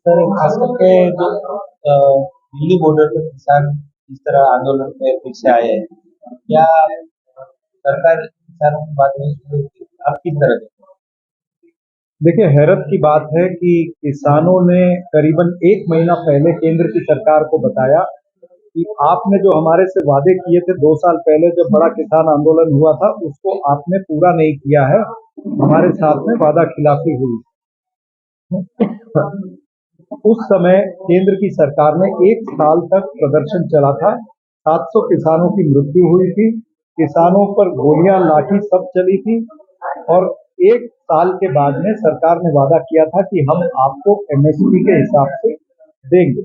Sir खास करके जो दिल्ली बॉर्डर पे किसान इस तरह आंदोलन में फिर से आए हैं, क्या सरकार किसानों की बात नहीं सुन रही? आप किस तरह देखते देखिए, हैरत की बात है कि किसानों ने करीबन 1 महीना पहले केंद्र की सरकार को बताया कि आपने जो हमारे से वादे किए थे 2 साल पहले जब बड़ा किसान आंदोलन हुआ था उसको आपने पूरा नहीं किया है। हमारे साथ में वादा खिलाफी हुई। उस समय केंद्र की सरकार ने 1 साल तक प्रदर्शन चला था। 700 किसानों की मृत्यु हुई थी। किसानों पर गोलियां लाठी सब चली थी। और 1 साल के बाद में सरकार ने वादा किया था कि हम आपको एमएसपी के हिसाब से देंगे।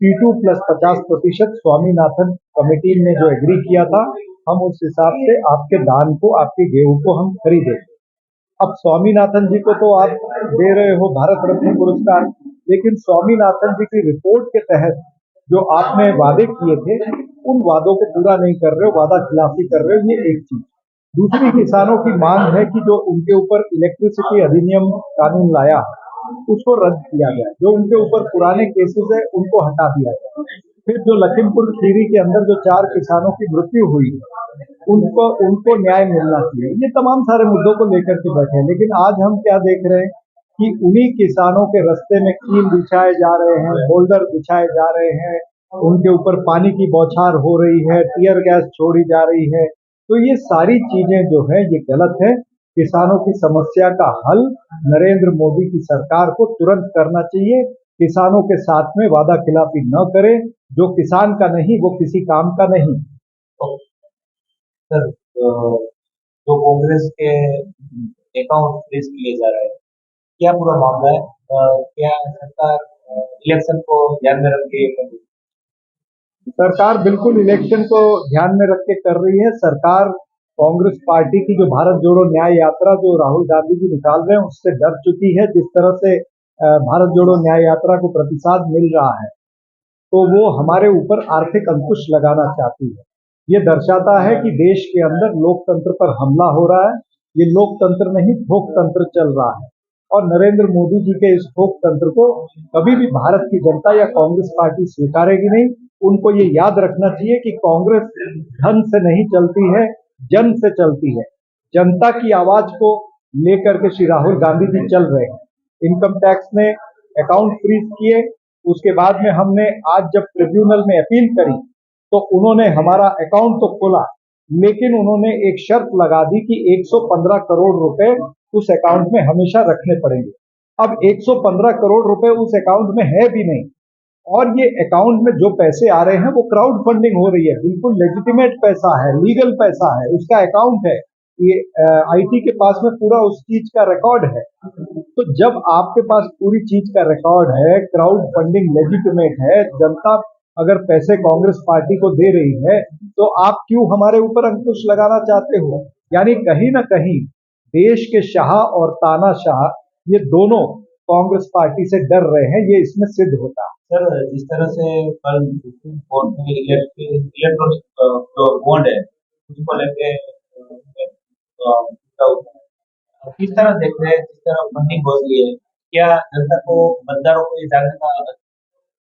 P2 प्लस 50% स्वामीनाथन कमेटी ने जो एग्री किया था, हम उस हिसाब से आपके धान को, आपके गेहूं को हम खरीदे। अब स्वामीनाथन जी को तो आप दे रहे हो भारत रत्न पुरस्कार, लेकिन स्वामीनाथन जी की रिपोर्ट के तहत जो आपने वादे किए थे उन वादों को पूरा नहीं कर रहे हो, वादा खिलाफी कर रहे हो। ये एक चीज। दूसरी, किसानों की मांग है कि जो उनके ऊपर इलेक्ट्रिसिटी अधिनियम कानून लाया उसको रद्द किया गया, जो उनके ऊपर पुराने केसेस है उनको हटा दिया गया। फिर जो लखीमपुर खीरी के अंदर जो 4 किसानों की मृत्यु हुई, उनको उनको न्याय मिलना चाहिए। ये तमाम सारे मुद्दों को लेकर के बैठे हैं, लेकिन आज हम क्या देख रहे हैं कि उन्हीं किसानों के रास्ते में कील बिछाए जा रहे हैं, बोल्डर बिछाए जा रहे हैं, उनके ऊपर पानी की बौछार हो रही है, टीयर गैस छोड़ी जा रही है। तो ये सारी चीजें जो है ये गलत है। किसानों की समस्या का हल नरेंद्र मोदी की सरकार को तुरंत करना चाहिए। किसानों के साथ में वादा खिलाफी न करे। जो किसान का नहीं वो किसी काम का नहीं। हो सर? जो कांग्रेस के अकाउंट फ्रीज किए जा रहे हैं, क्या पूरा मामला है? क्या सरकार इलेक्शन को ध्यान में रख के ये कर रही है? सरकार बिल्कुल इलेक्शन को ध्यान में रख के कर रही है। सरकार कांग्रेस पार्टी की जो भारत जोड़ो न्याय यात्रा जो राहुल गांधी जी निकाल रहे हैं उससे डर चुकी है। जिस तरह से भारत जोड़ो न्याय यात्रा को प्रतिसाद मिल रहा है, तो वो हमारे ऊपर आर्थिक अंकुश लगाना चाहती है। ये दर्शाता है कि देश के अंदर लोकतंत्र पर हमला हो रहा है। ये लोकतंत्र नहीं, भोगतंत्र चल रहा है। और नरेंद्र मोदी जी के इस भोगतंत्र को कभी भी भारत की जनता या कांग्रेस पार्टी स्वीकारेगी नहीं। उनको ये याद रखना चाहिए कि कांग्रेस धन से नहीं चलती है, जन से चलती है। जनता की आवाज को लेकर के श्री राहुल गांधी जी चल रहे हैं। इनकम टैक्स ने अकाउंट फ्रीज किए, उसके बाद में हमने आज जब ट्रिब्यूनल में अपील करी तो उन्होंने हमारा अकाउंट तो खोला, लेकिन उन्होंने एक शर्त लगा दी कि 115 करोड़ रुपए उस अकाउंट में हमेशा रखने पड़ेंगे। अब 115 करोड़ रुपए उस अकाउंट में है भी नहीं, और ये अकाउंट में जो पैसे आ रहे हैं वो क्राउड फंडिंग हो रही है। बिल्कुल लेजिटिमेट पैसा है, लीगल पैसा है, उसका अकाउंट है। ये आईटी के पास में पूरा उस चीज का रिकॉर्ड है। तो जब आपके पास पूरी चीज का रिकॉर्ड है, क्राउड फंडिंग लेजिटिमेट है, जनता अगर पैसे कांग्रेस पार्टी को दे रही है, तो आप क्यों हमारे ऊपर अंकुश लगाना चाहते हो? यानी कहीं ना कहीं देश के शाह और तानाशाह ये दोनों कांग्रेस पार्टी से डर रहे हैं। ये इसमें सिद्ध होता है। सर, जिस तरह से कल सुप्रीम कोर्ट में इलेक्ट्रॉनिक जो बॉन्ड है उसको लेके मुद्दा उठा है, किस तरह देख रहे हैं? जिस तरह फंडिंग हो रही है, क्या जनता को, मतदारों को ये जानने का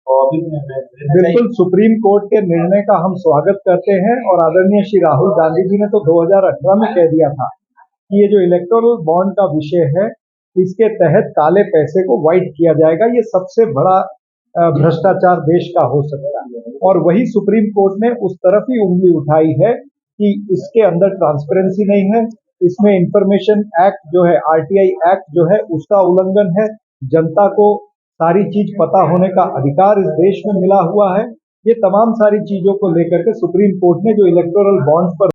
अभी भी हमें देना बिल्कुल, चाहिए? सुप्रीम कोर्ट के निर्णय का हम स्वागत करते हैं। और आदरणीय श्री राहुल गांधी जी ने तो 2018 में कह दिया था कि ये जो इलेक्टोरल बॉन्ड का विषय है, इसके तहत काले पैसे को व्हाइट किया जाएगा। ये सबसे बड़ा भ्रष्टाचार देश का हो सकता है। और वही सुप्रीम कोर्ट ने उस तरफ ही उंगली उठाई है कि इसके अंदर ट्रांसपेरेंसी नहीं है, इसमें इंफॉर्मेशन एक्ट जो है, आरटीआई एक्ट जो है, उसका उल्लंघन है। जनता को सारी चीज पता होने का अधिकार इस देश में मिला हुआ है। ये तमाम सारी चीजों को लेकर के सुप्रीम कोर्ट ने जो इलेक्टोरल बॉन्ड्स पर